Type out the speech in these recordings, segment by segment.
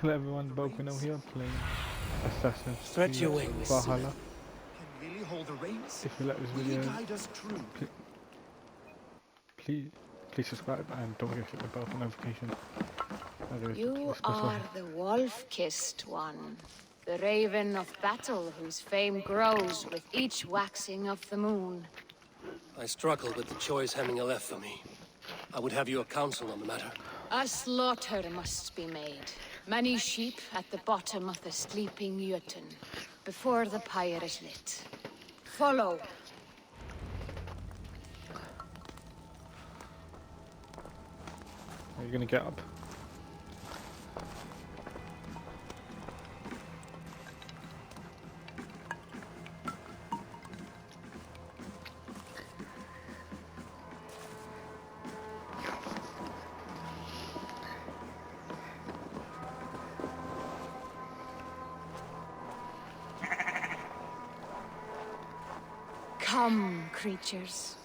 Let everyone welcome here playing Assassin's Stretch your Creed wings. Valhalla. Can Lily hold the reins? If you like this Will he video, guide us true? please subscribe and don't forget to hit the bell for notification. You are the wolf-kissed one, the raven of battle whose fame grows with each waxing of the moon. I struggle with the choice Hemminger left for me. I would have your counsel on the matter. A slaughter must be made. Many sheep at the bottom of the sleeping Jötun, before the pyre is lit. Follow. Are you gonna get up? Come, creatures.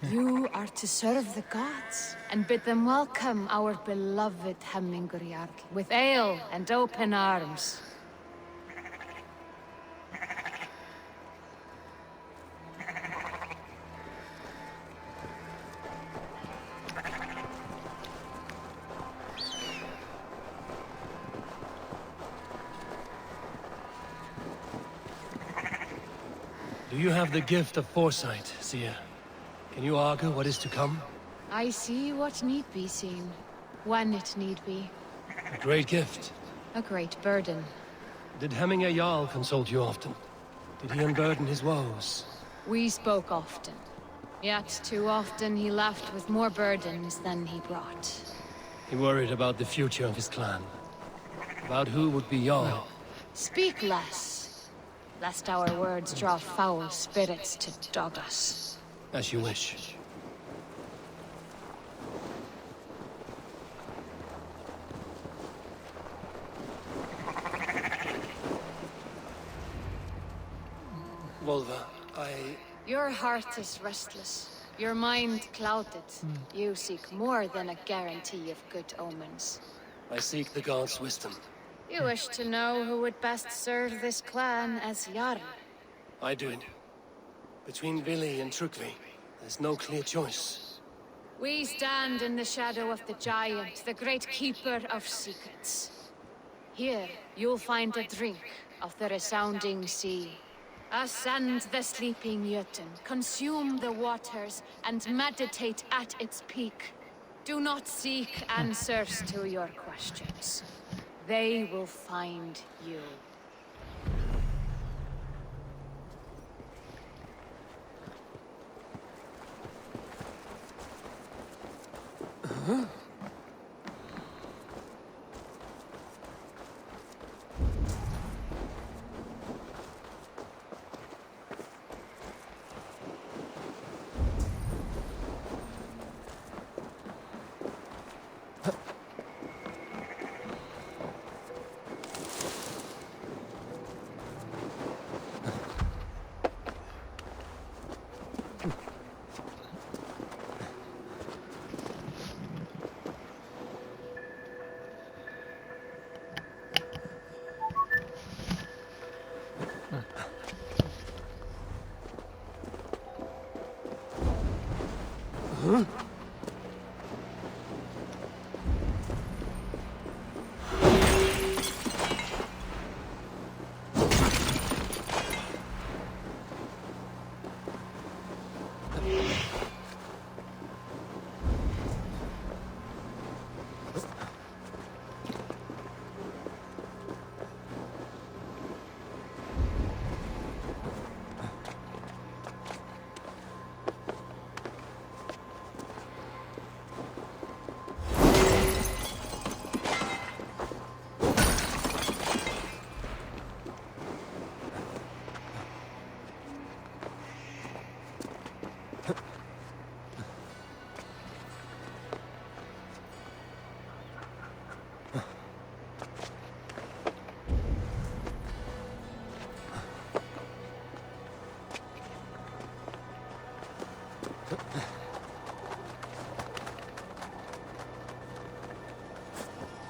You are to serve the gods, and bid them welcome our beloved Hemmingur with ale and open arms. Do you have the gift of foresight, Seer? Can you argue what is to come? I see what need be seen, when it need be. A great gift. A great burden. Did Hemminger Jarl consult you often? Did he unburden his woes? We spoke often. Yet too often he left with more burdens than he brought. He worried about the future of his clan. About who would be Jarl. Speak less, lest our words draw foul spirits to dog us. As you wish. Volva, Your heart is restless. Your mind clouded. You seek more than a guarantee of good omens. I seek the gods' wisdom. You wish to know who would best serve this clan as Jarl. I do. Between Vili and Trukvi, there's no clear choice. We stand in the shadow of the giant, the great keeper of secrets. Here, you'll find a drink of the resounding sea. Ascend the sleeping Jötun, consume the waters, and meditate at its peak. Do not seek answers to your questions. They will find you.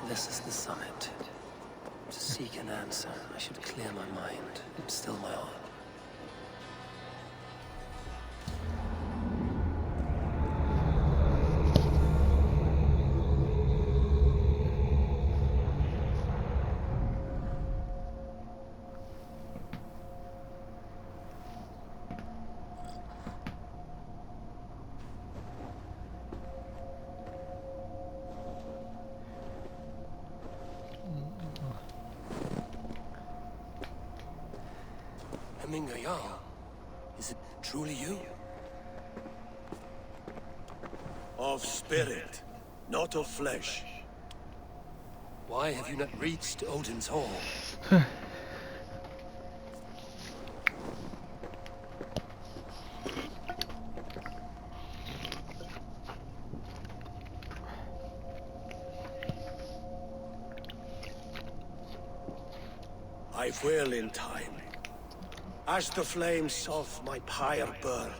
This is the summit. To seek an answer, I should clear my mind and still my heart. Jarl, is it truly you? Of spirit, not of flesh. Why have you not reached Odin's Hall? I will in time. As the flames of my pyre burn,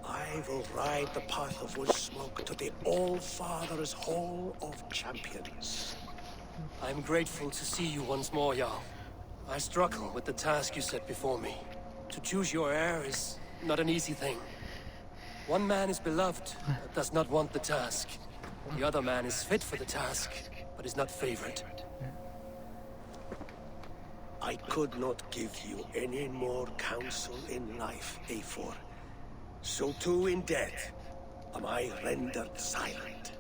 I will ride the path of wood smoke to the All-Father's Hall of Champions. I'm grateful to see you once more, Jarl. I struggle with the task you set before me. To choose your heir is not an easy thing. One man is beloved, but does not want the task. The other man is fit for the task, but is not favored. I could not give you any more counsel in life, Eivor. So too in death am I rendered silent.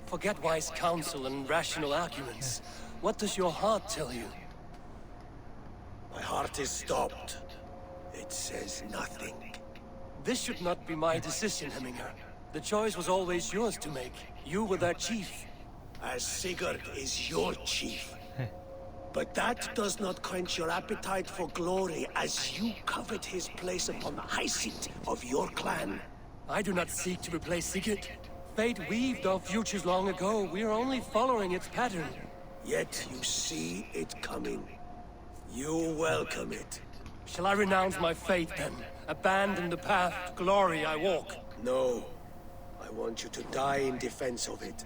Forget wise counsel and rational arguments. What does your heart tell you? My heart is stopped. It says nothing. This should not be my decision, Hemminger. The choice was always yours to make. You were their chief. As Sigurd is your chief. But that does not quench your appetite for glory as you covet his place upon the high seat of your clan. I do not seek to replace Sigurd. Fate weaved our futures long ago. We are only following its pattern. Yet you see it coming. You welcome it. Shall I renounce my faith then? Abandon the path to glory I walk? No. I want you to die in defense of it.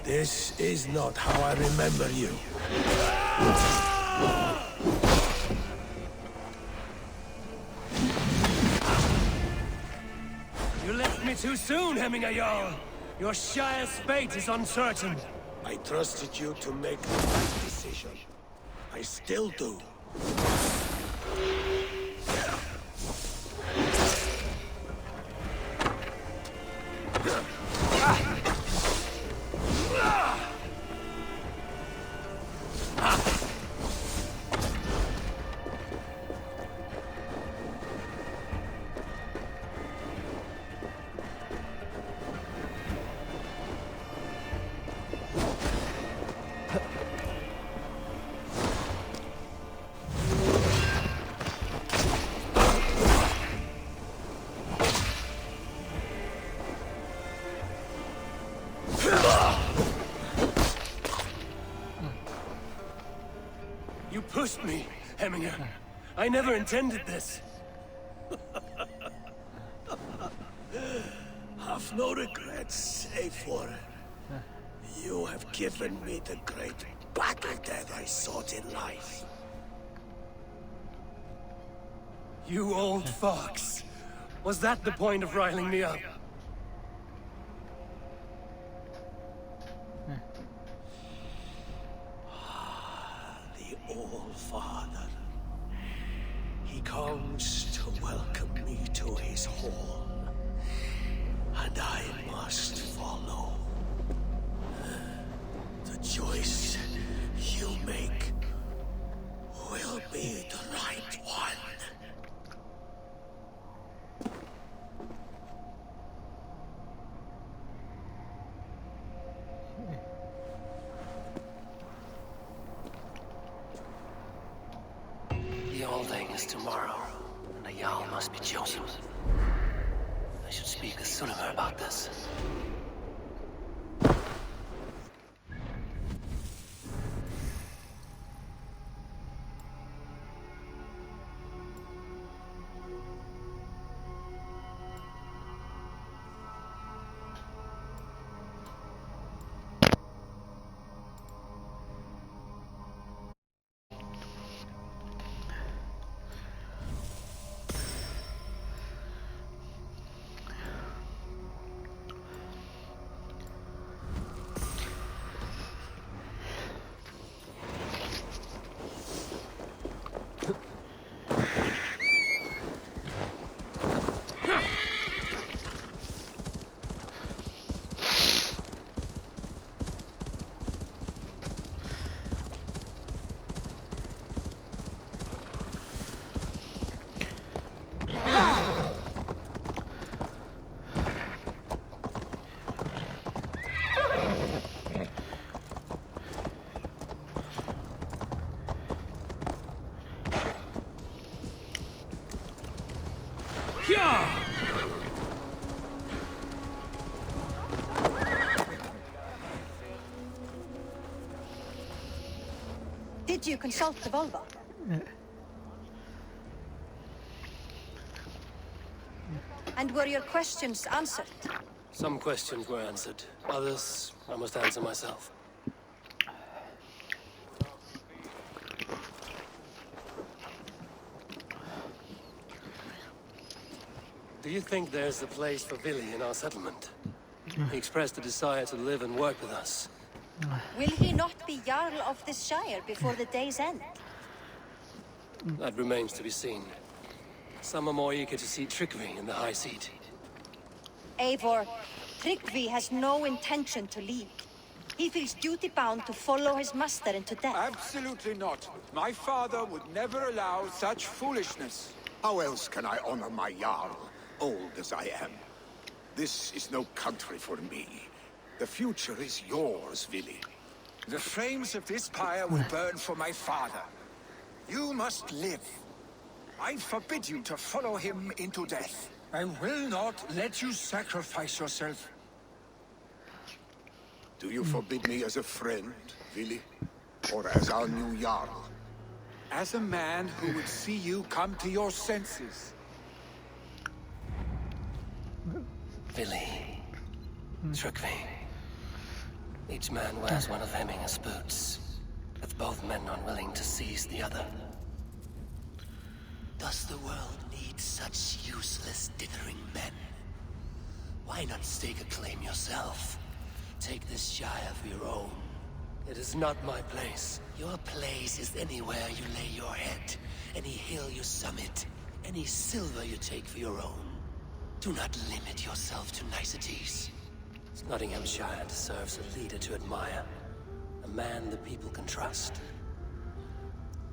This is not how I remember you. You left me too soon, Hemminger Jarl. Your Shire's fate is uncertain. I trusted you to make the right decision. I still do. You pushed me, Hemminger. I never intended this. Have no regrets, Eivor. You have given me the great battle death I sought in life. You old fox. Was that the point of riling me up? The All-Father. He comes to welcome me to his hall. And I must follow. The choice you make will be the right one. The Alding is tomorrow, and a Jarl must be chosen. I should speak with Sunnova about this. Did you consult the Volva? And were your questions answered? Some questions were answered. Others, I must answer myself. Do you think there's a place for Billy in our settlement? He expressed a desire to live and work with us. Will he not be Jarl of this Shire before the day's end? That remains to be seen. Some are more eager to see trickery in the high seat. Eivor, Tryggvi has no intention to leave. He feels duty-bound to follow his master into death. Absolutely not. My father would never allow such foolishness. How else can I honor my Jarl, old as I am? This is no country for me. The future is yours, Vili. The flames of this pyre will burn for my father. You must live. I forbid you to follow him into death. I will not let you sacrifice yourself. Do you forbid me as a friend, Vili? Or as our new Jarl? As a man who would see you come to your senses. Billy. Tryggvi. Each man wears one of Hemminger's boots, with both men unwilling to seize the other. Does the world need such useless, dithering men? Why not stake a claim yourself? Take this Shire for your own. It is not my place. Your place is anywhere you lay your head, any hill you summit, any silver you take for your own. Do not limit yourself to niceties. Nottinghamshire deserves a leader to admire, a man the people can trust.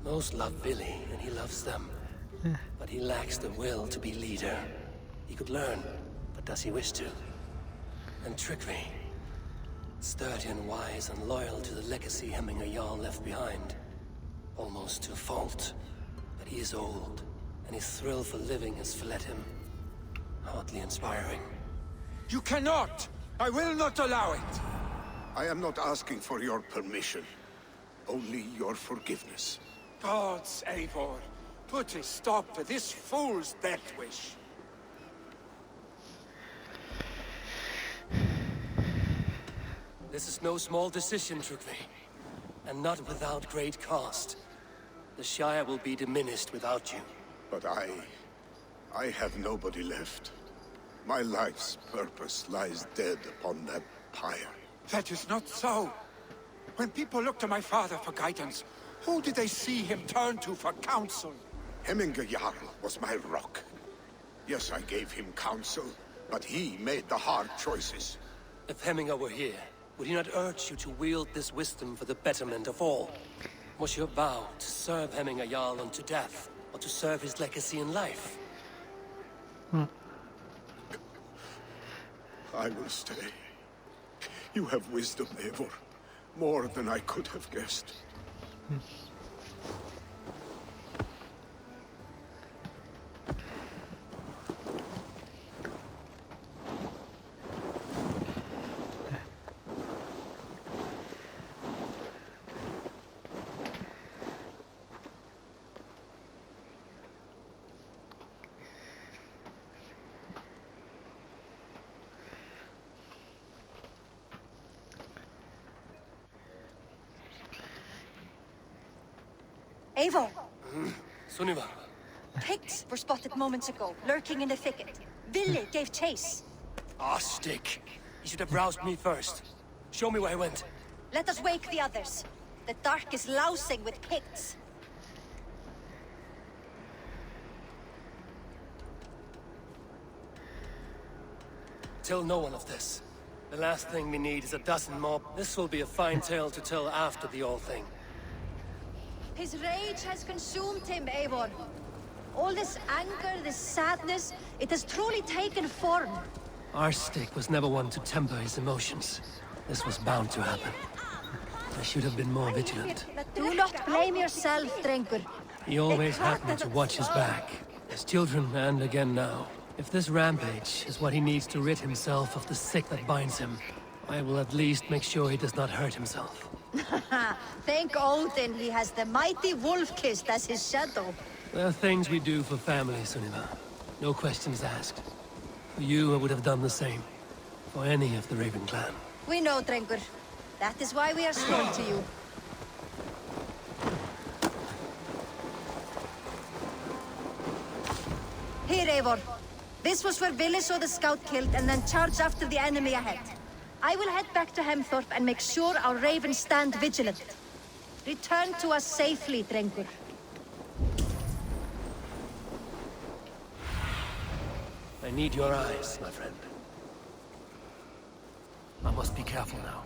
Most love Billy, and he loves them. But he lacks the will to be leader. He could learn, but does he wish to? And Tryggvi, sturdy and wise and loyal to the legacy Hemminger Jarl left behind. Almost to a fault. But he is old, and his thrill for living has fled him. Hardly inspiring. You cannot! I will not allow it! I am not asking for your permission. Only your forgiveness. Gods, Eivor, put a stop to this fool's death wish. This is no small decision, Tryggvi. And not without great cost. The Shire will be diminished without you. But I have nobody left. My life's purpose lies dead upon that pyre. That is not so. When people look to my father for guidance, who did they see him turn to for counsel? Hemminger Jarl was my rock. Yes, I gave him counsel, but he made the hard choices. If Hemminger were here, would he not urge you to wield this wisdom for the betterment of all? Was your vow to serve Hemminger Jarl unto death, or to serve his legacy in life? I will stay. You have wisdom, Eivor. More than I could have guessed. Eivor, Sunniva. pigs were spotted moments ago, lurking in the thicket. Ville gave chase. Ah, stick. He should have roused me first. Show me where he went. Let us wake the others. The dark is lousing with pigs. Tell no one of this. The last thing we need is a dozen more. This will be a fine tale to tell after the all thing. His rage has consumed him, Eivor. All this anger, this sadness, it has truly taken form. Our stick was never one to temper his emotions. This was bound to happen. I should have been more vigilant. Do not blame yourself, Drengur. He always happened to watch his back. As children, and again now. If this rampage is what he needs to rid himself of the sick that binds him, I will at least make sure he does not hurt himself. Thank Odin he has the mighty Wolf-Kissed as his shadow. There are things we do for family, Sunniva. No questions asked. For you, I would have done the same. For any of the Raven clan. We know, Drengur. That is why we are sworn to you. Here, Eivor. This was where Ville saw the scout killed and then charged after the enemy ahead. I will head back to Hemthorpe and make sure our ravens stand vigilant. Return to us safely, Drengur. I need your eyes, my friend. I must be careful now.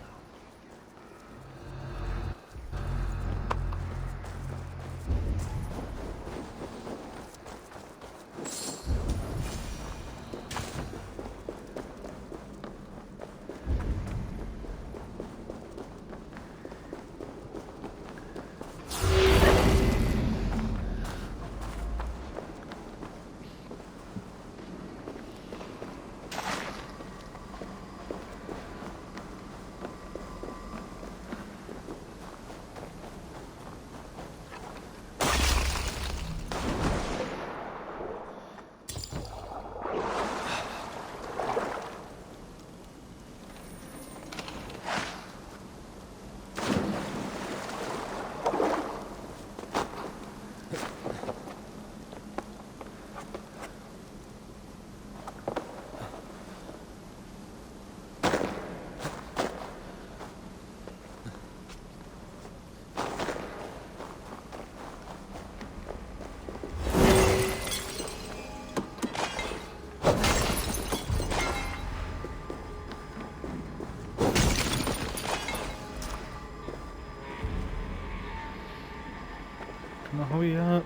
Come on, hurry up.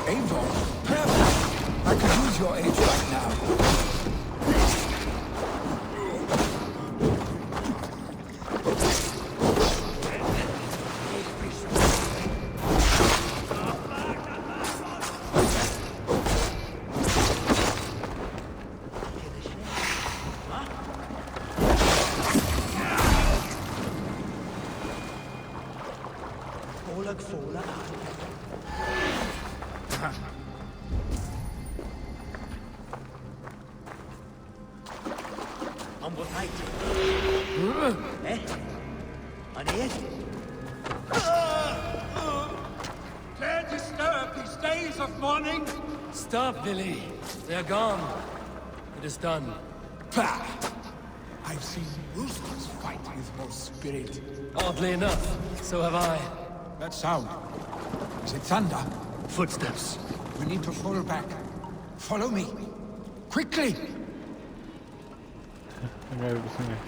Eivor, perfect. I could use your aid right now. Dare disturb these days of mourning? Stop, Billy. They're gone. It is done. Pah! I've seen roosters fight with more spirit. Oddly enough, so have I. That sound. Is it thunder? Footsteps. We need to fall back. Follow me. Quickly! I'm going to sing it.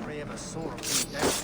Brave a sword from death.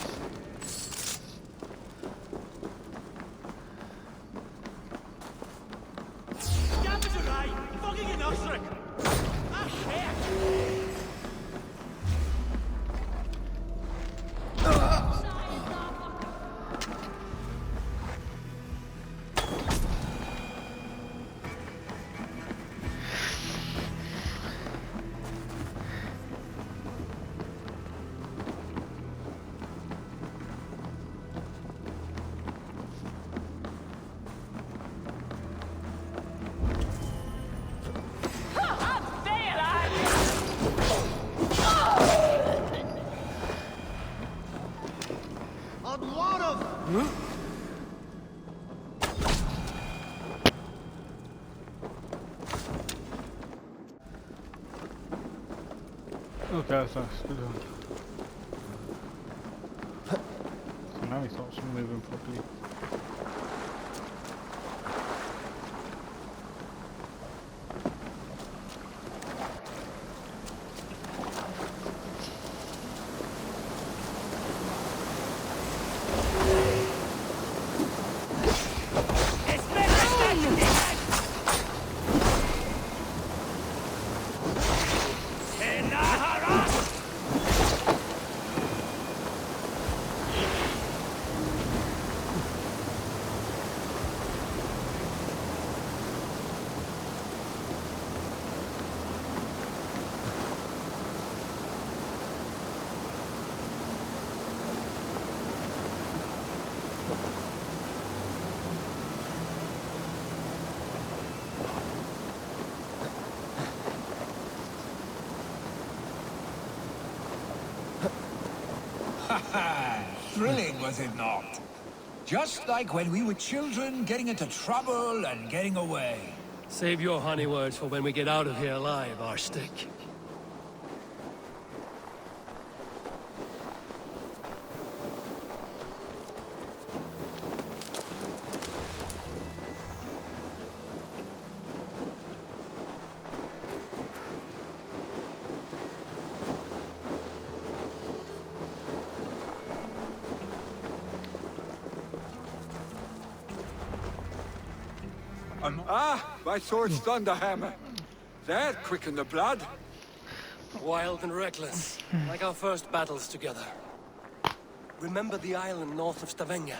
Okay, that's nice. Good one. So now he starts moving properly. Thrilling, was it not? Just like when we were children, getting into trouble and getting away. Save your honey words for when we get out of here alive, Arstick. My sword's thunderhammer. That quickened the blood. Wild and reckless, like our first battles together. Remember the island north of Stavanger?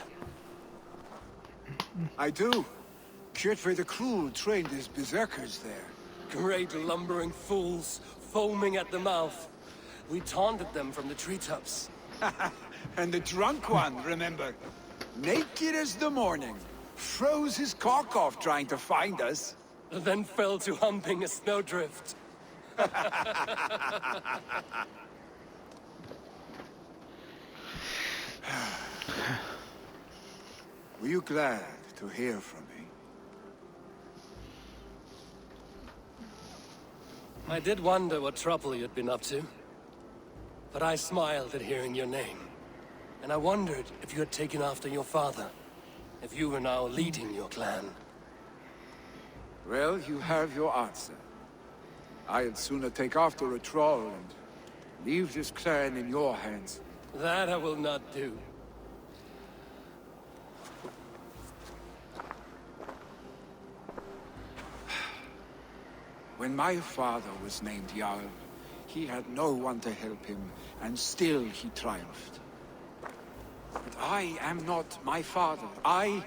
I do. Kjotve the Cruel trained his berserkers there. Great lumbering fools, foaming at the mouth. We taunted them from the treetops. And the drunk one, remember? Naked as the morning. Froze his cock off trying to find us. Then fell to humping a snowdrift. Were you glad to hear from me? I did wonder what trouble you'd been up to. But I smiled at hearing your name. And I wondered if you had taken after your father. If you were now leading your clan. Well, you have your answer. I'd sooner take after a troll and leave this clan in your hands. That I will not do. When my father was named Jarl, he had no one to help him, and still he triumphed. But I am not my father. I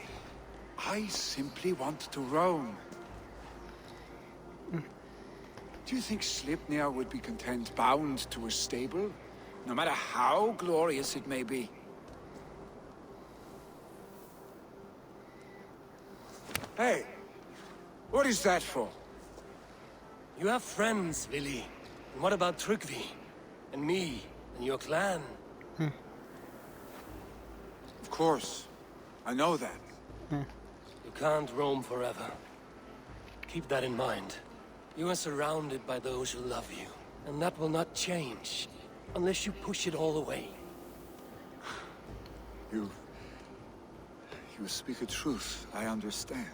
simply want to roam. Do you think Sleipnir would be content bound to a stable, no matter how glorious it may be? Hey, what is that for? You have friends, Vili. And what about Tryggvi? And me? And your clan? Of course. I know that. You can't roam forever. Keep that in mind. You are surrounded by those who love you. And that will not change. Unless you push it all away. You speak a truth. I understand.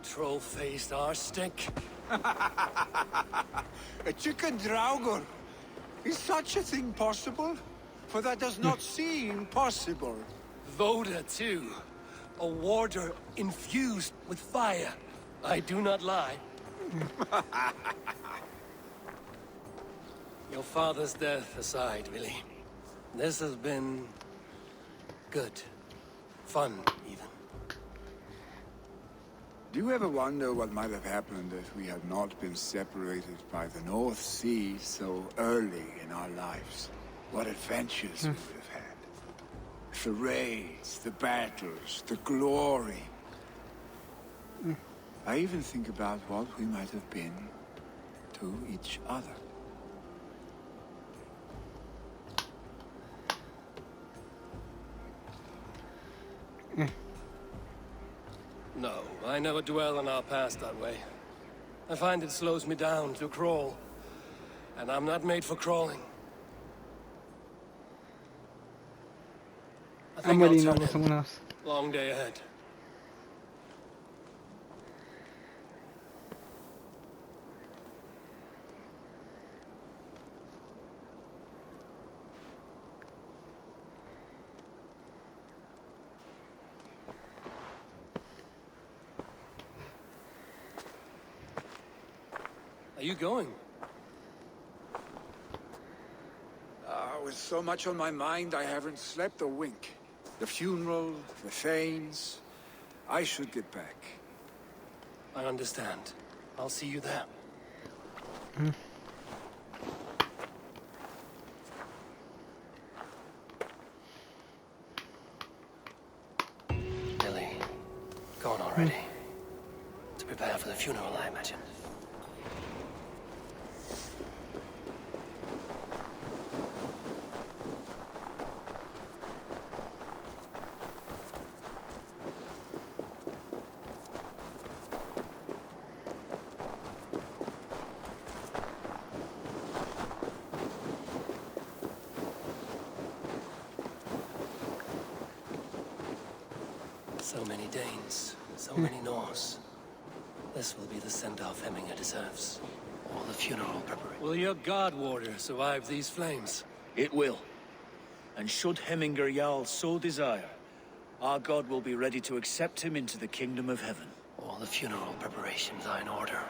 Troll-faced arstick. A chicken draugur. Is such a thing possible? For that does not seem possible. Voda, too. A warder infused with fire. I do not lie. Your father's death aside, Vili. This has been... good. Fun, even. Do you ever wonder what might have happened if we had not been separated by the North Sea so early in our lives? What adventures we would have had. The raids, the battles, the glory. I even think about what we might have been to each other. No, I never dwell on our past that way. I find it slows me down to crawl. And I'm not made for crawling. I I'm think I'll waiting up turn for in. someone else. Long day ahead. Are you going? With so much on my mind, I haven't slept a wink. The funeral, the Thanes. I should get back. I understand. I'll see you there. Billy, gone already. To prepare for the funeral, I imagine. So many Danes, so many Norse. This will be the send-off Hemminger deserves. All the funeral preparation. Will your guard warrior survive these flames? It will. And should Hemminger Jarl so desire, our god will be ready to accept him into the kingdom of heaven. All the funeral preparations are in order.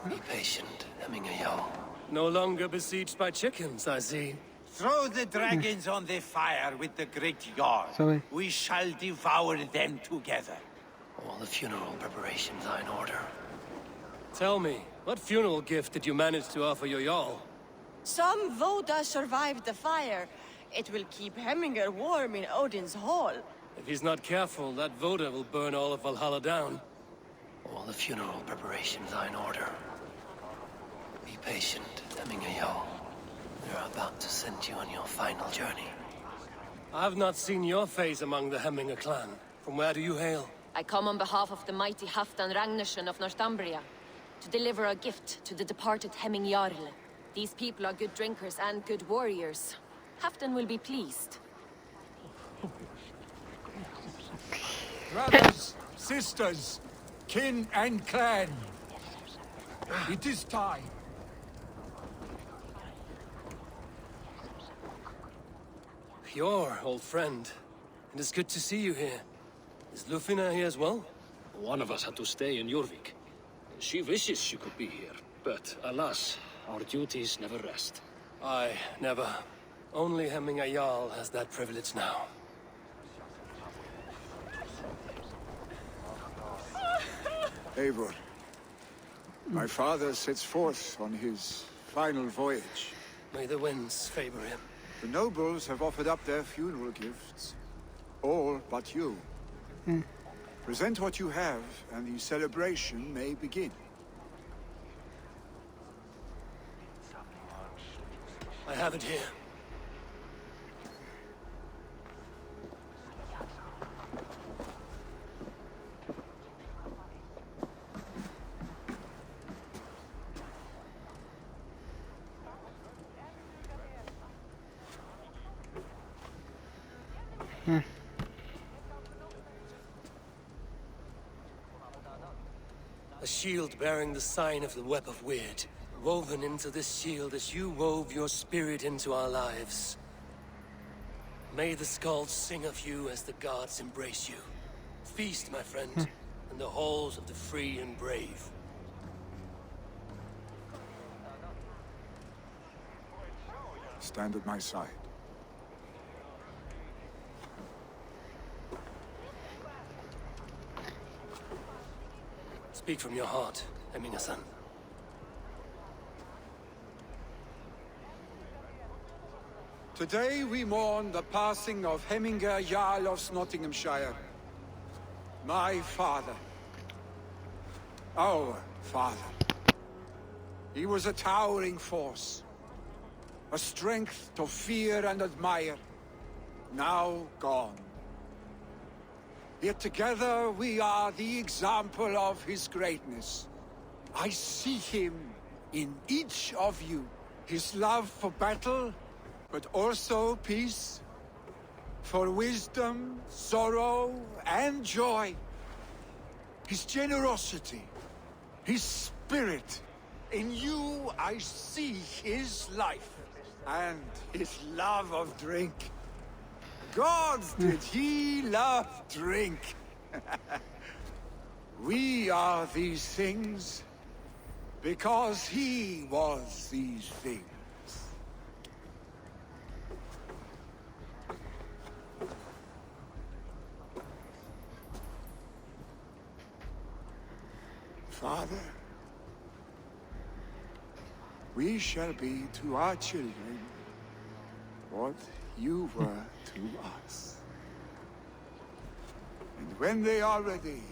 Be patient, Hemminger Jarl. No longer besieged by chickens, I see. Throw the dragons on the fire with the great Jarl. Sorry. We shall devour them together. All the funeral preparations are in order. Tell me, what funeral gift did you manage to offer your Jarl? Some Voda survived the fire. It will keep Hemminger warm in Odin's hall. If he's not careful, that Voda will burn all of Valhalla down. All the funeral preparations are in order. Be patient, Hemminger Jarl. We're about to send you on your final journey. I've not seen your face among the Hemminger clan. From where do you hail? I come on behalf of the mighty Halfdan Ragnarsson of Northumbria to deliver a gift to the departed Hemming Jarl. These people are good drinkers and good warriors. Halfdan will be pleased. Brothers, sisters, kin and clan. It is time. Your old friend. It is good to see you here. Is Lufina here as well? One of us had to stay in Jorvik. She wishes she could be here, but alas, our duties never rest. Aye, never. Only Hemminger Jarl has that privilege now. Eivor, my father sets forth on his final voyage. May the winds favor him. The nobles have offered up their funeral gifts. All but you. Present what you have, and the celebration may begin. I have it here. A shield bearing the sign of the Web of Weird. Woven into this shield as you wove your spirit into our lives. May the skalds sing of you as the gods embrace you. Feast, my friend, in the halls of the free and brave. Stand at my side. Speak from your heart, Hemminger-san. Today we mourn the passing of Hemminger Jarl of Nottinghamshire. My father. Our father. He was a towering force. A strength to fear and admire. Now gone. Yet together we are the example of his greatness. I see him in each of you. His love for battle, but also peace. For wisdom, sorrow, and joy. His generosity, his spirit. In you, I see his life. And his love of drink. Gods, did he love drink? We are these things because he was these things. Father, we shall be to our children what you were to us. And when they are ready,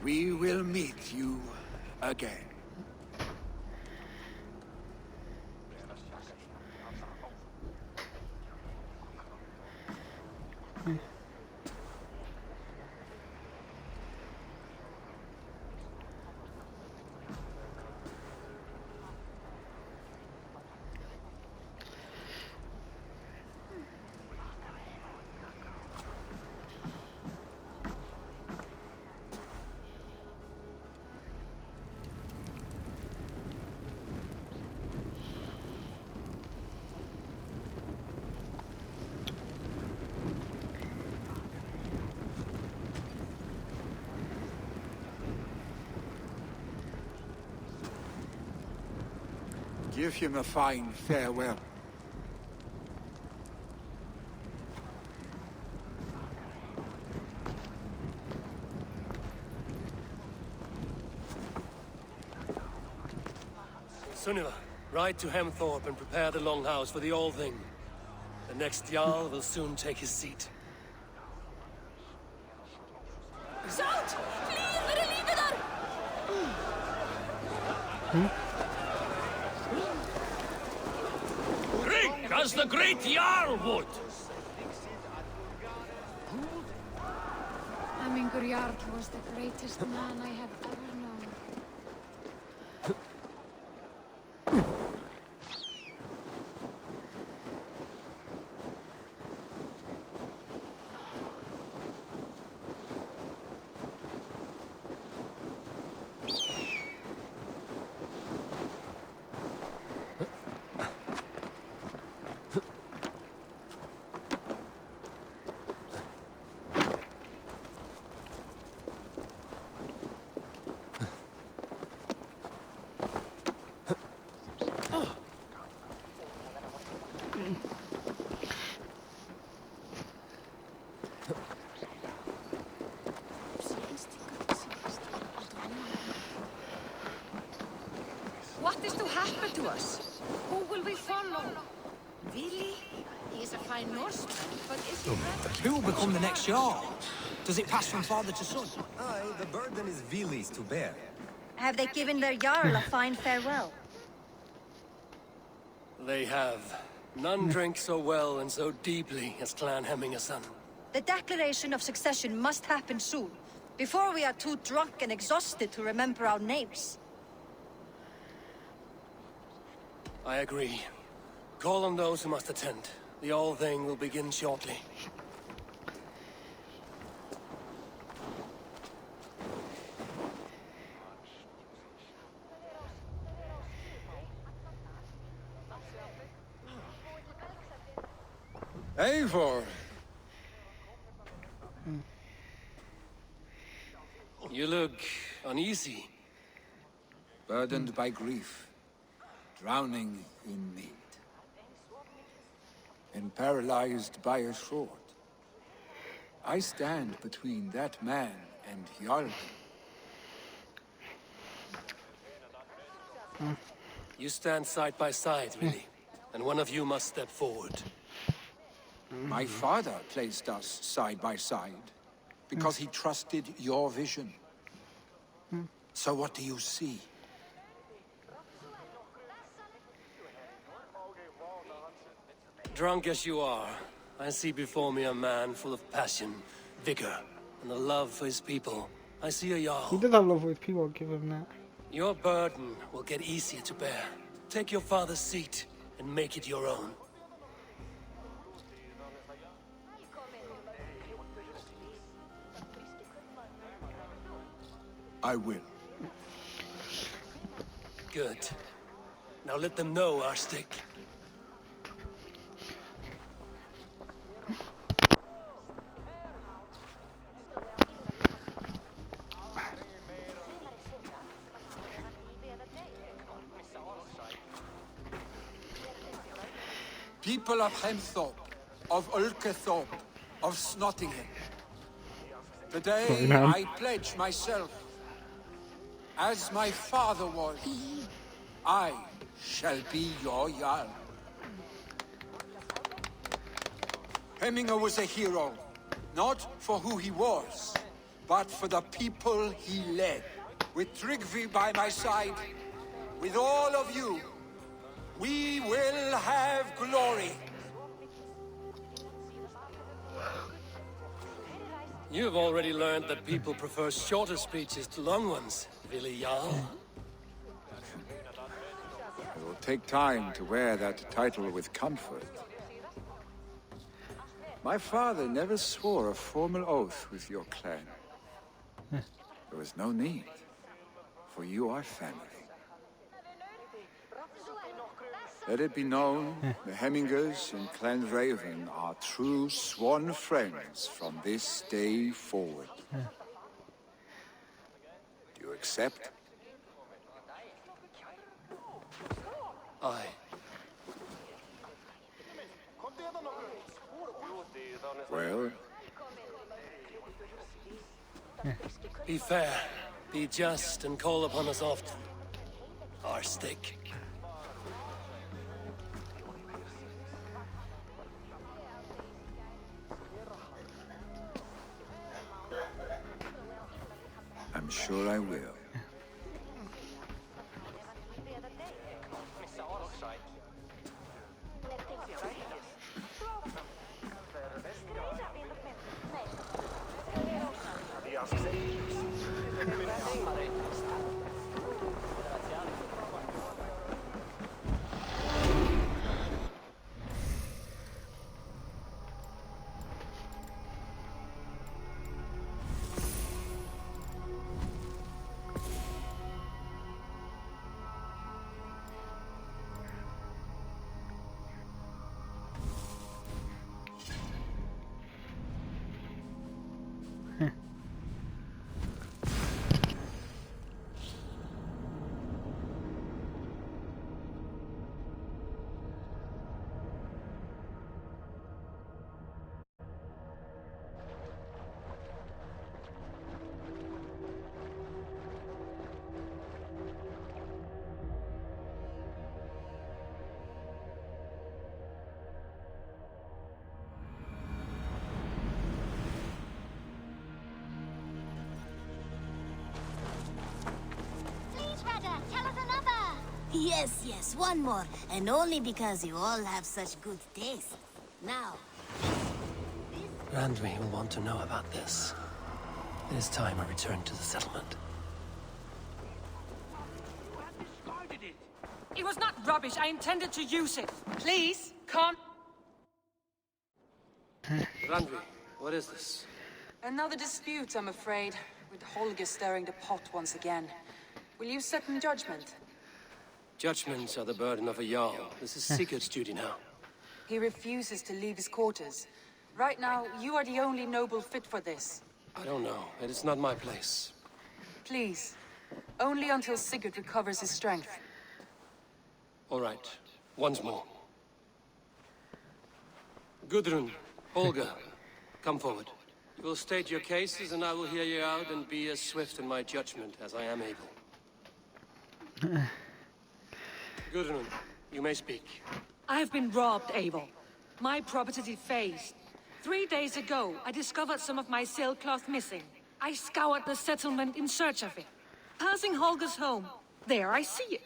we will meet you again. Give him a fine farewell. Sunniva, ride to Hemthorpe and prepare the Longhouse for the All Thing. The next Jarl will soon take his seat. Shout! Flee for the leader! Drink as the great Jarl would! Hemmingur Jarl was the greatest man I have ever known. What is to happen to us? Who will we follow? Really? He is a fine Norseman, but is he ready? Who will become the next Jarl? Does it pass from father to son? Aye, the burden is Vili's to bear. Have they given their Jarl a fine farewell? They have. None drink so well and so deeply as Clan Hemmingerson. The declaration of succession must happen soon, before we are too drunk and exhausted to remember our names. I agree. Call on those who must attend. The All Thing will begin shortly. Eivor! You look uneasy. Burdened by grief, drowning in need, and paralyzed by a sword. I stand between that man and Jarl. You stand side by side, really, and one of you must step forward. My father placed us side by side because he trusted your vision. So what do you see? Drunk as you are, I see before me a man full of passion, vigor, and a love for his people. I see a He Jarl. did have love with people, I'll give him that. Your burden will get easier to bear. Take your father's seat and make it your own. I will. Good. Now let them know our stick. People of Hemthorpe, of Ulkethorpe, of Snottingham. Today Nottingham. I pledge myself, as my father was, I shall be your Jarl. Hemminger was a hero, not for who he was, but for the people he led. With Tryggvi by my side, with all of you, we will have glory. You've already learned that people prefer shorter speeches to long ones, Willi Jarl. It will take time to wear that title with comfort. My father never swore a formal oath with your clan. There was no need, for you are family. Let it be known, the Hemmingers in Clan Raven are true sworn friends from this day forward. Do you accept? Aye. Well, Be fair, be just, and call upon us often. Our stick. I'm sure I will. Yes, yes, one more. And only because you all have such good taste. Now... Randvi will want to know about this. It is time I return to the settlement. It was not rubbish. I intended to use it. Please, come. Randvi, what is this? Another dispute, I'm afraid, with Holger stirring the pot once again. Will you sit in judgment? Judgments are the burden of a Jarl. This is Sigurd's duty now. He refuses to leave his quarters. Right now, you are the only noble fit for this. I don't know. It is not my place. Please. Only until Sigurd recovers his strength. All right. Once more. Gudrun, Holger, come forward. You will state your cases, and I will hear you out and be as swift in my judgment as I am able. Gudrun, you may speak. I have been robbed, Abel. My property defaced. 3 days ago, I discovered some of my sailcloth missing. I scoured the settlement in search of it. Passing Holger's home, there I see it.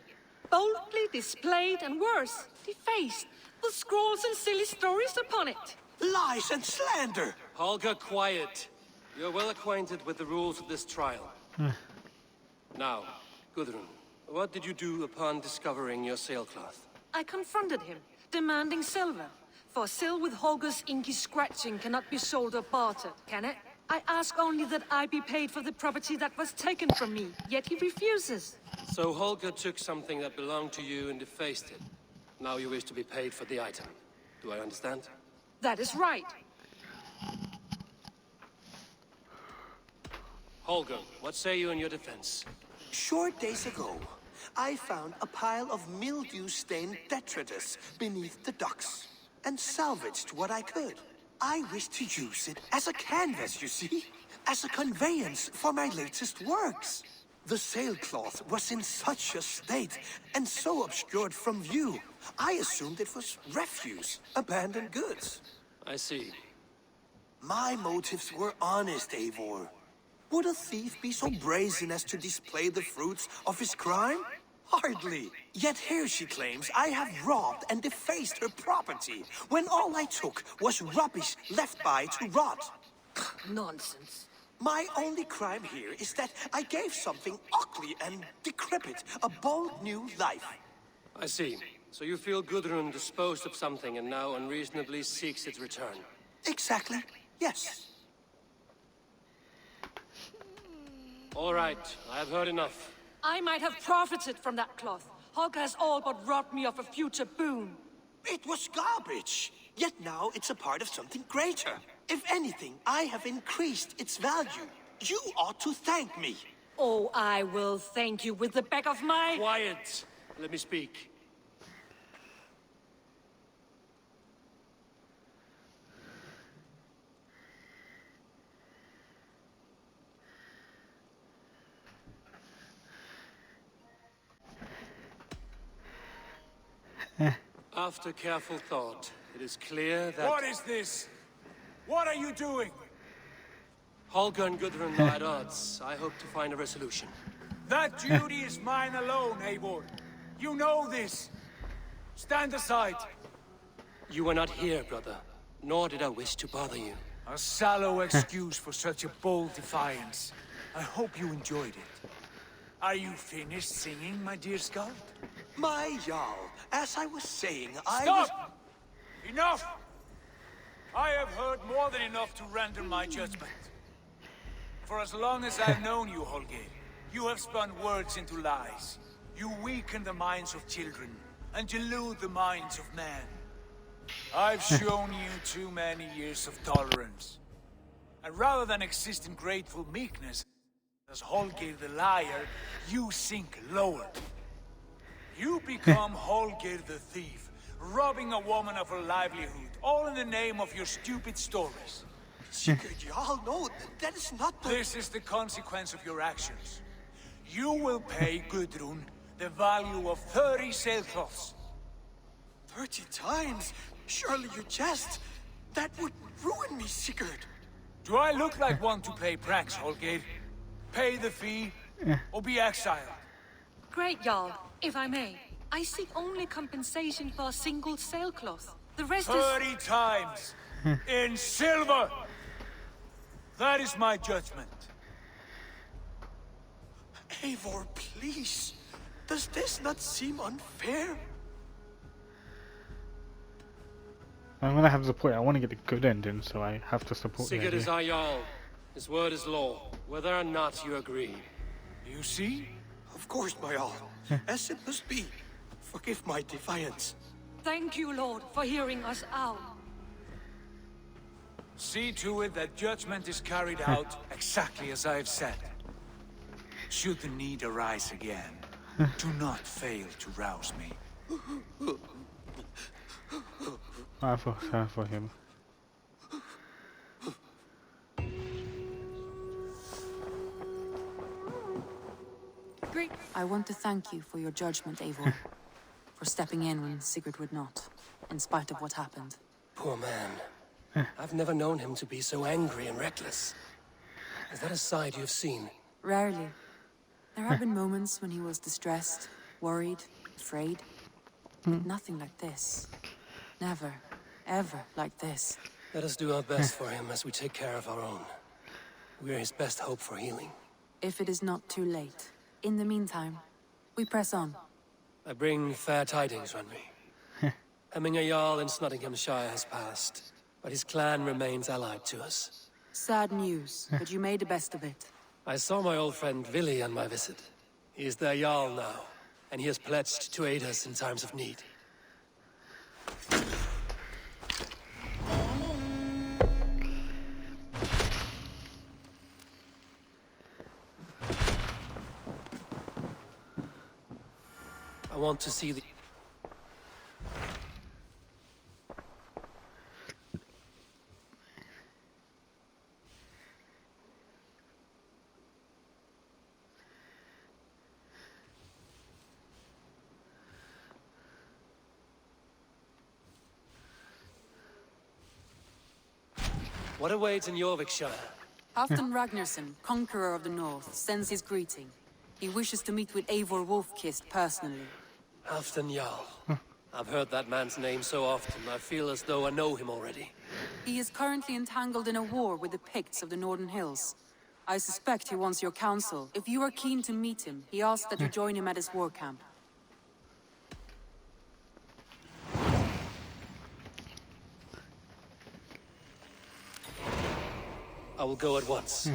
Boldly displayed and worse, defaced, with scrolls and silly stories upon it. Lies and slander! Holger, quiet. You're well acquainted with the rules of this trial. Now, Gudrun, what did you do upon discovering your sailcloth? I confronted him, demanding silver. For Sil with Holger's inky scratching cannot be sold or bartered, can it? I ask only that I be paid for the property that was taken from me, yet he refuses. So Holger took something that belonged to you and defaced it. Now you wish to be paid for the item. Do I understand? That is right. Holger, what say you in your defense? Short days ago, I found a pile of mildew-stained detritus beneath the docks, and salvaged what I could. I wish to use it as a canvas, you see? As a conveyance for my latest works. The sailcloth was in such a state, and so obscured from view, I assumed it was refuse, abandoned goods. I see. My motives were honest, Eivor. Would a thief be so brazen as to display the fruits of his crime? Hardly. Yet here she claims I have robbed and defaced her property, when all I took was rubbish left by to rot. Nonsense. My only crime here is that I gave something ugly and decrepit a bold new life. I see. So you feel Gudrun disposed of something and now unreasonably seeks its return? Exactly, yes. All right, I have heard enough. I might have profited from that cloth. Holger has all but robbed me of a future boon. It was garbage. Yet now it's a part of something greater. If anything, I have increased its value. You ought to thank me. Oh, I will thank you with the back of my... Quiet! Let me speak. After careful thought, it is clear that... What is this? What are you doing? Holger and Gudrun are at odds. I hope to find a resolution. That duty is mine alone, Eivor. You know this. Stand aside. You were not here, brother. Nor did I wish to bother you. A sallow excuse for such a bold defiance. I hope you enjoyed it. Are you finished singing, my dear Skald? My Jarl, as I was saying, Stop! Enough! I have heard more than enough to render my judgment. For as long as I've known you, Holger, you have spun words into lies. You weaken the minds of children, and delude the minds of men. I've shown you too many years of tolerance. And rather than exist in grateful meekness, as Holger the liar, you sink lower. You become Holger the thief, robbing a woman of her livelihood, all in the name of your stupid stories. Sigurd Jarl, no, that is not the... This is the consequence of your actions. You will pay Gudrun the value of 30 sailcloths. 30 times? Surely you jest. That would ruin me, Sigurd. Do I look like one to play pranks, Holger? Pay the fee, or be exiled. Great, Jarl. If I may, I seek only compensation for a single sailcloth. The rest 30 times! In silver! That is my judgment. Eivor, please. Does this not seem unfair? I'm gonna have to support it. I want to get the good ending, so I have to support the Sigurd is idea. our Jarl. His word is law, whether or not you agree. You see? Of course, my Jarl. As it must be. Forgive my defiance. Thank you, Lord, for hearing us out. See to it that judgment is carried out exactly as I have said. Should the need arise again, do not fail to rouse me. I feel sad for him. Great. I want to thank you for your judgment, Eivor. For stepping in when Sigurd would not, in spite of what happened. Poor man. I've never known him to be so angry and reckless. Is that a side you've seen? Rarely. There have been moments when he was distressed, worried, afraid. But nothing like this. Never, ever like this. Let us do our best for him as we take care of our own. We are his best hope for healing. If it is not too late, In the meantime, we press on. I bring fair tidings, Renry. Hemminger Jarl in Nottinghamshire has passed, but his clan remains allied to us. Sad news, but you made the best of it. I saw my old friend Vili on my visit. He is their Jarl now, and he has pledged to aid us in times of need. I want to see the... What awaits in Jorvikshire? Halfdan Ragnarsson, conqueror of the north, sends his greeting. He wishes to meet with Eivor Wolfkist personally. Halfdan Jarl. I've heard that man's name so often, I feel as though I know him already. He is currently entangled in a war with the Picts of the Northern Hills. I suspect he wants your counsel. If you are keen to meet him, he asks that you join him at his war camp. I will go at once.